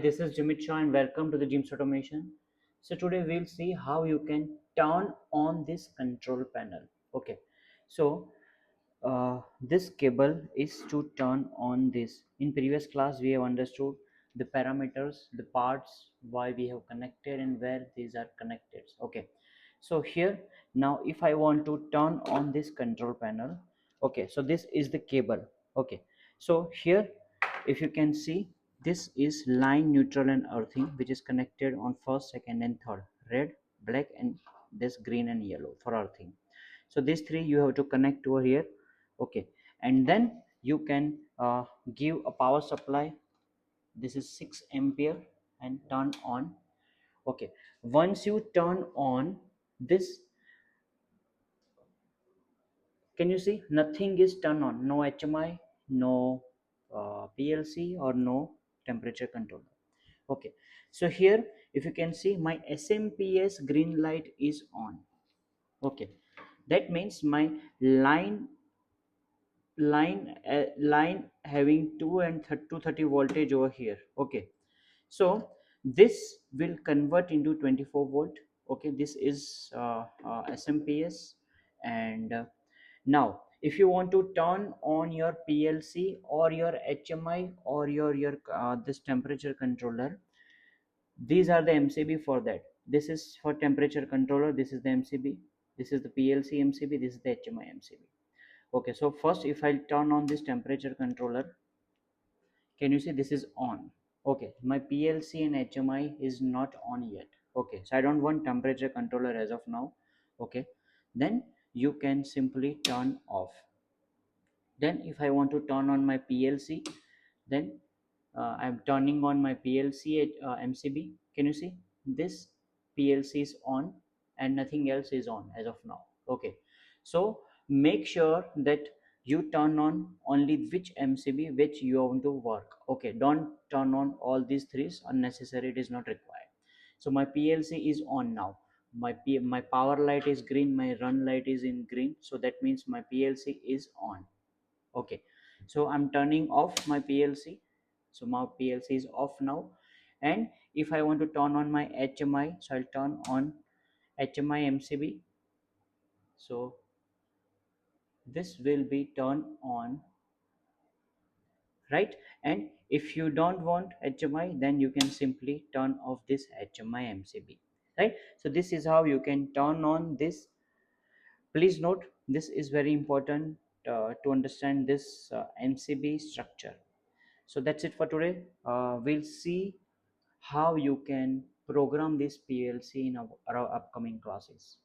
This is Jimit Shah and welcome to the Gyms Automation. So today we'll see how you can turn on this control panel. Okay, so this cable is to turn on this. In previous class we have understood the parameters, the parts, why we have connected and where these are connected. Okay, so here now if I want to turn on this control panel, okay, so this is the cable. Okay, so here if you can see, this is line, neutral and earthing, which is connected on first, second and third, red, black and this green and yellow for earthing. So these three you have to connect over here. Okay, and then you can give a power supply. This is 6 ampere and turn on. Okay, once you turn on this, can you see nothing is turned on? No HMI, no PLC or no temperature controller. Okay, so here if you can see, my SMPS green light is on. Okay, that means my line having 2 and 230 voltage over here. Okay, so this will convert into 24 volt. Okay, this is SMPS. And now if you want to turn on your PLC or your HMI or your this temperature controller, these are the MCB for that. This is for temperature controller, this is the MCB, this is the PLC MCB, this is the HMI MCB. Okay, so first if I turn on this temperature controller, can you see this is on? Okay, my PLC and HMI is not on yet. Okay, so I don't want temperature controller as of now. Okay, then you can simply turn off. Then if I want to turn on my PLC, then I'm turning on my PLC at MCB. Can you see this PLC is on and nothing else is on as of now? Okay, so make sure that you turn on only which MCB which you want to work. Okay, don't turn on all these three unnecessary, it is not required. So my PLC is on now. My power light is green, my run light is in green, so that means my PLC is on. Okay, so I'm turning off my PLC. So my PLC is off now. And if I want to turn on my HMI, so I'll turn on HMI MCB. So this will be turned on, right? And if you don't want HMI, then you can simply turn off this HMI MCB, right? So this is how you can turn on this. Please note, this is very important to understand this MCB structure. So that's it for today. We'll see how you can program this PLC in our upcoming classes.